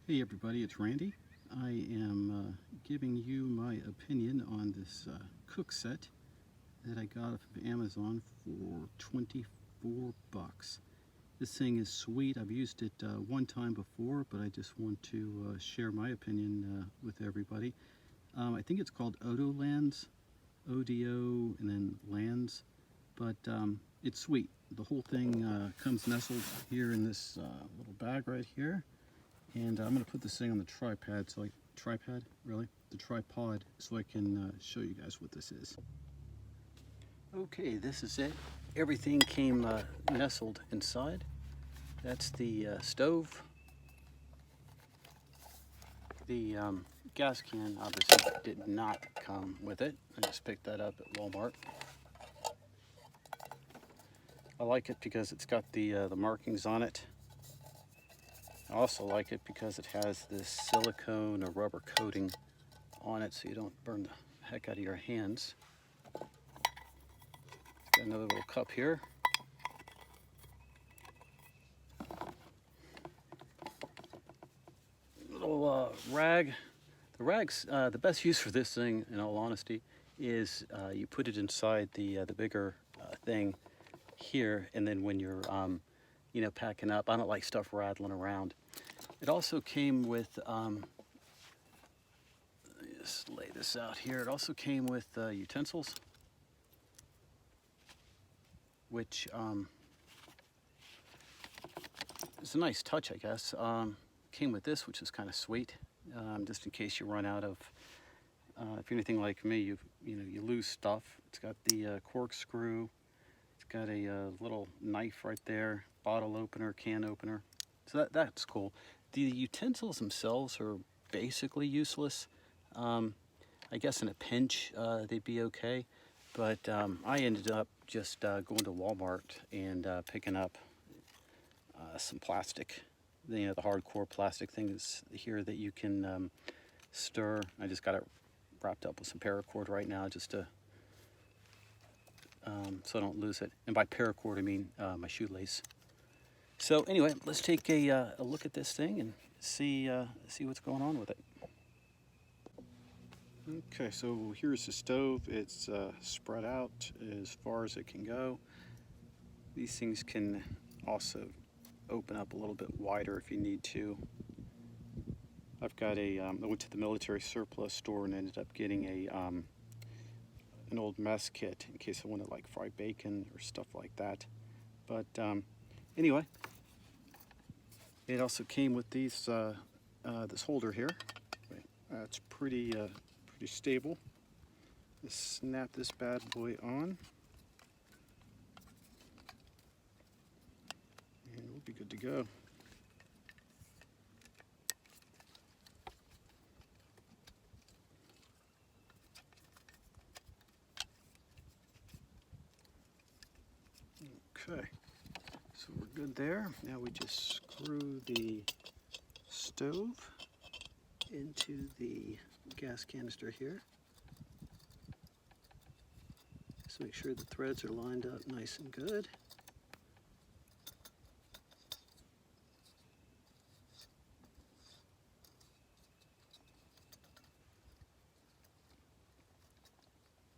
Hey everybody, it's Randy. I am giving you my opinion on this cook set that I got off of Amazon for 24 bucks. This thing is sweet. I've used it one time before, but I just want to share my opinion with everybody. I think it's called Odolands, O-D-O and then Lands, but it's sweet. The whole thing comes nestled here in this little bag right here. And I'm going to put this thing on the tripod, so the tripod, so I can show you guys what this is. Okay, this is it. Everything came nestled inside. That's the stove. The gas can obviously did not come with it. I just picked that up at Walmart. I like it because it's got the markings on it. I also like it because it has this silicone or rubber coating on it so you don't burn the heck out of your hands. It's got another little cup here. Little rag. The rag's the best use for this thing, in all honesty, is you put it inside the bigger thing here, and then when you're packing up, I don't like stuff rattling around. It also came with, just lay this out here, it also came with utensils, which is a nice touch, I guess. Came with this, which is kind of sweet, just in case you run out of, if you're anything like me, you lose stuff. It's got the corkscrew, it's got a little knife right there, bottle opener, can opener, so that's cool. The utensils themselves are basically useless. I guess in a pinch they'd be okay, but I ended up just going to Walmart and picking up some plastic, the hardcore plastic things here that you can stir. I just got it wrapped up with some paracord right now just to so I don't lose it. And by paracord I mean my shoelace. So anyway, let's take a look at this thing and see what's going on with it. Okay, so here's the stove. It's spread out as far as it can go. These things can also open up a little bit wider if you need to. I've got I went to the military surplus store and ended up getting an old mess kit in case I want to like fry bacon or stuff like that. But anyway, it also came with these this holder here. It's pretty stable. Just snap this bad boy on, and we'll be good to go. Okay, so we're good there. Now we just screw the stove into the gas canister here. Just make sure the threads are lined up nice and good.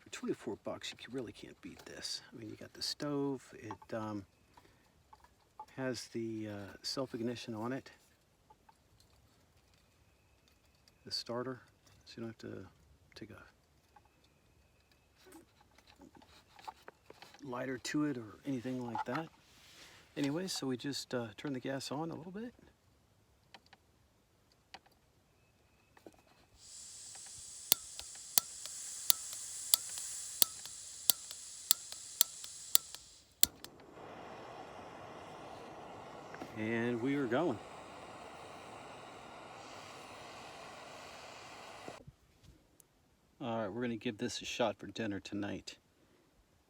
For 24 bucks, you really can't beat this. I mean, you got the stove. It has the self-ignition on it, the starter, so you don't have to take a lighter to it or anything like that. Anyway, so we just turn the gas on a little bit. And we are going. All right, we're gonna give this a shot for dinner tonight.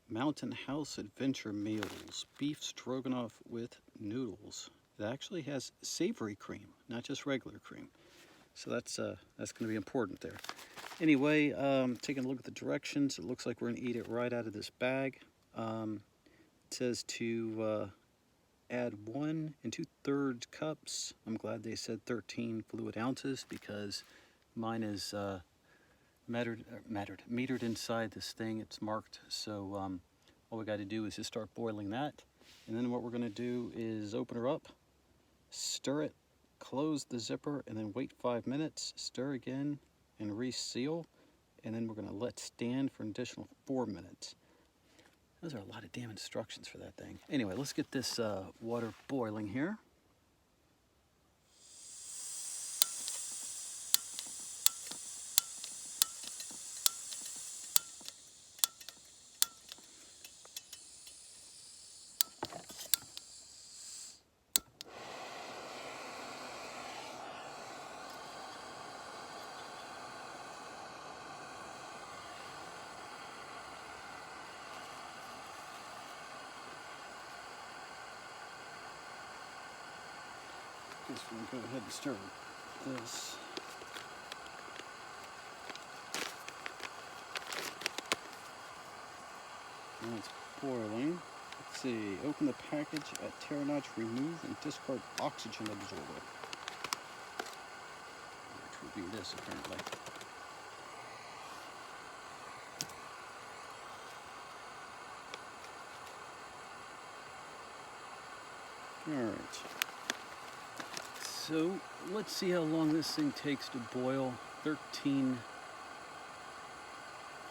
Mountain House Adventure Meals, beef stroganoff with noodles. It actually has savory cream, not just regular cream. So that's going to be important there. Anyway, taking a look at the directions, it looks like we're going to eat it right out of this bag. It says to add 1 2/3 cups. I'm glad they said 13 fluid ounces because mine is metered inside this thing. It's marked, so all we got to do is just start boiling that. And then what we're going to do is open her up, stir it, close the zipper, and then wait 5 minutes, stir again, and reseal. And then we're going to let stand for an additional 4 minutes. Those are a lot of damn instructions for that thing. Anyway, let's get this water boiling here. Guess we'll go ahead and stir this. Now it's boiling. Let's see. Open the package at Terra Notch, remove and discard oxygen absorber. Which would be this apparently. Alright. So let's see how long this thing takes to boil. 13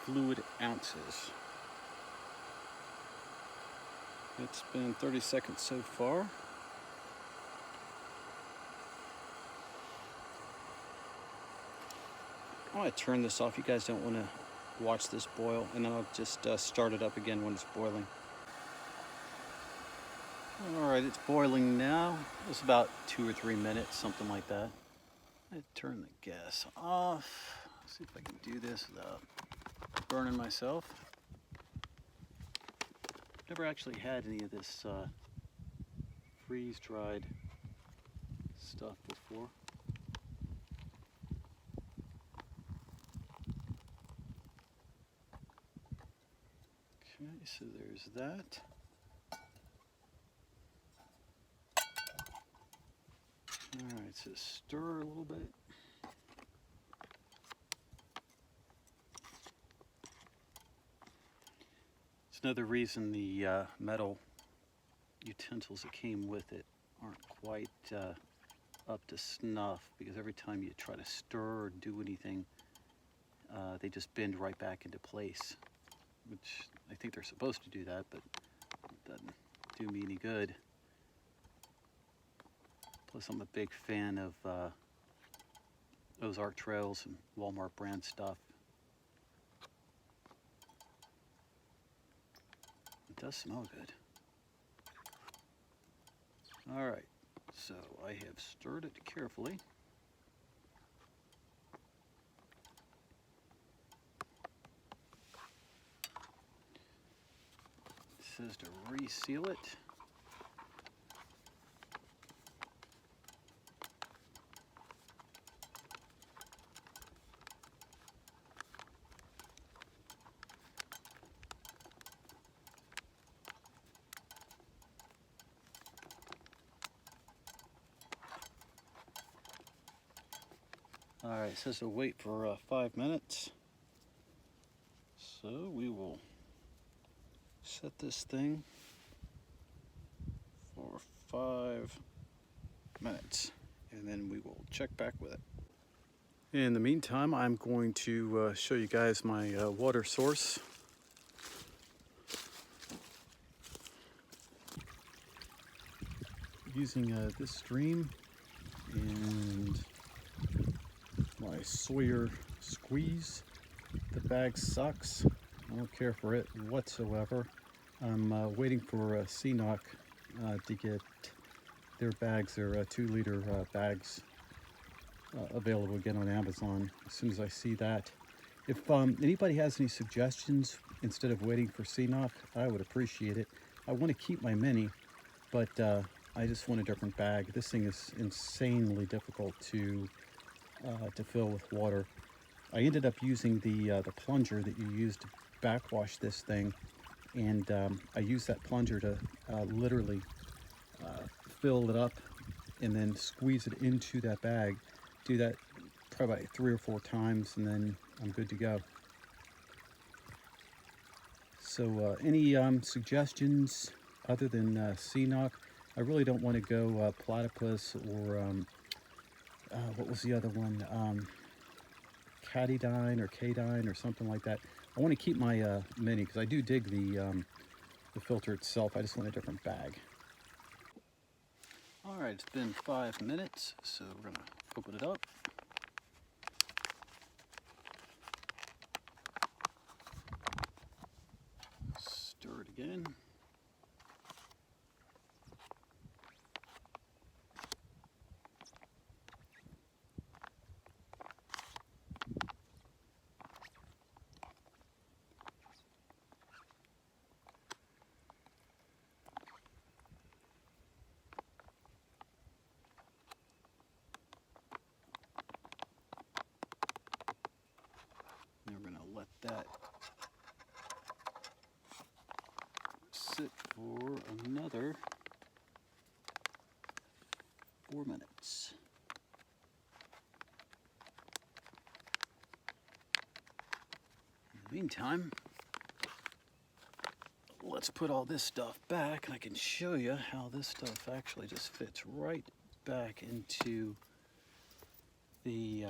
fluid ounces. It's been 30 seconds so far. I want to turn this off. You guys don't want to watch this boil, and then I'll just start it up again when it's boiling. Alright, it's boiling now. It's about 2 or 3 minutes, something like that. I turn the gas off. Let's see if I can do this without burning myself. Never actually had any of this freeze-dried stuff before. Okay, so there's that. Alright, so stir a little bit. It's another reason the metal utensils that came with it aren't quite up to snuff, because every time you try to stir or do anything, they just bend right back into place, which I think they're supposed to do that, but it doesn't do me any good. Plus, I'm a big fan of Ozark Trails and Walmart brand stuff. It does smell good. All right, so I have stirred it carefully. It says to reseal it. Alright, it says to wait for 5 minutes. So we will set this thing for 5 minutes, and then we will check back with it. In the meantime, I'm going to show you guys my water source. Using this stream and my Sawyer squeeze. The bag sucks. I don't care for it whatsoever. I'm waiting for CNOC to get their bags, their 2-liter bags available again on Amazon. As soon as I see that. If anybody has any suggestions instead of waiting for CNOC, I would appreciate it. I want to keep my mini, but I just want a different bag. This thing is insanely difficult to fill with water. I ended up using the plunger that you use to backwash this thing, and I used that plunger to literally fill it up and then squeeze it into that bag. Do that probably about 3 or 4 times, and then I'm good to go. So any suggestions other than sea knock? I really don't want to go platypus or what was the other one? Catydine or Cadine or something like that. I want to keep my mini because I do dig the filter itself. I just want a different bag. All right, it's been 5 minutes, so we're gonna open it up. Stir it again. And we're gonna let that sit for another 4 minutes. In the meantime, let's put all this stuff back, and I can show you how this stuff actually just fits right back into the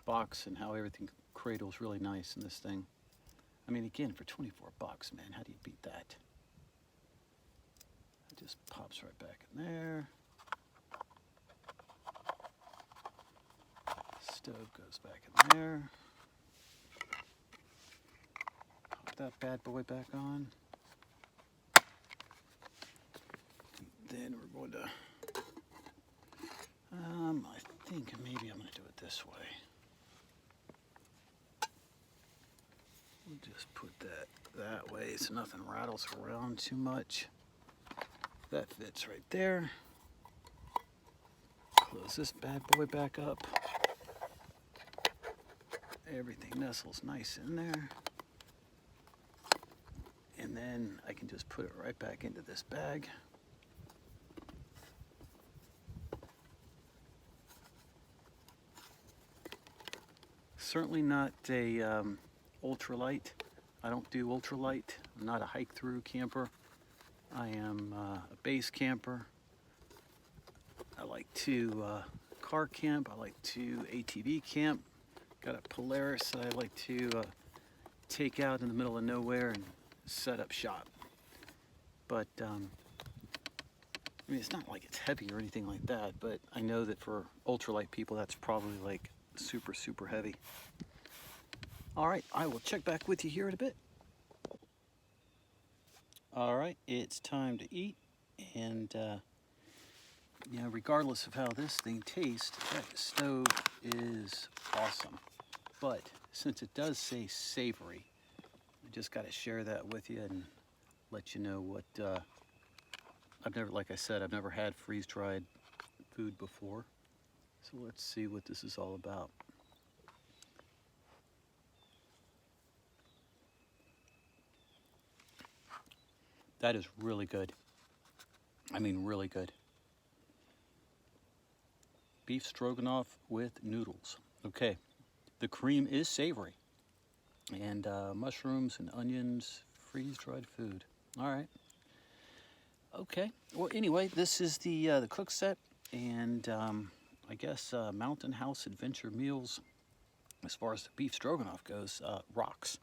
box, and how everything cradles really nice in this thing. I mean, again, for 24 bucks, man, how do you beat that? It just pops right back in there. Stove goes back in there. Pop that bad boy back on. Then we're going to, I think maybe I'm going to do it this way. We'll just put that way so nothing rattles around too much. That fits right there. Close this bad boy back up. Everything nestles nice in there. And then I can just put it right back into this bag. Certainly not a ultralight. I don't do ultralight. I'm not a hike through camper. I am a base camper. I like to car camp. I like to ATV camp. Got a Polaris that I like to take out in the middle of nowhere and set up shop. But I mean, it's not like it's heavy or anything like that, but I know that for ultralight people, that's probably like super, super heavy. All right, I will check back with you here in a bit. All right, it's time to eat, and you know, regardless of how this thing tastes, that stove is awesome. But since it does say savory, I just got to share that with you and let you know what I've never, like I said, I've never had freeze-dried food before. So let's see what this is all about. That is really good. I mean, really good. Beef stroganoff with noodles. Okay, the cream is savory. And mushrooms and onions, freeze-dried food. All right. Okay. Well, anyway, this is the cook set, and I guess Mountain House Adventure Meals, as far as the beef stroganoff goes, rocks.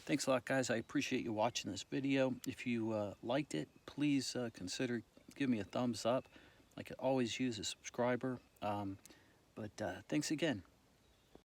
Thanks a lot, guys. I appreciate you watching this video. If you liked it, please consider giving me a thumbs up. I could always use a subscriber. But thanks again.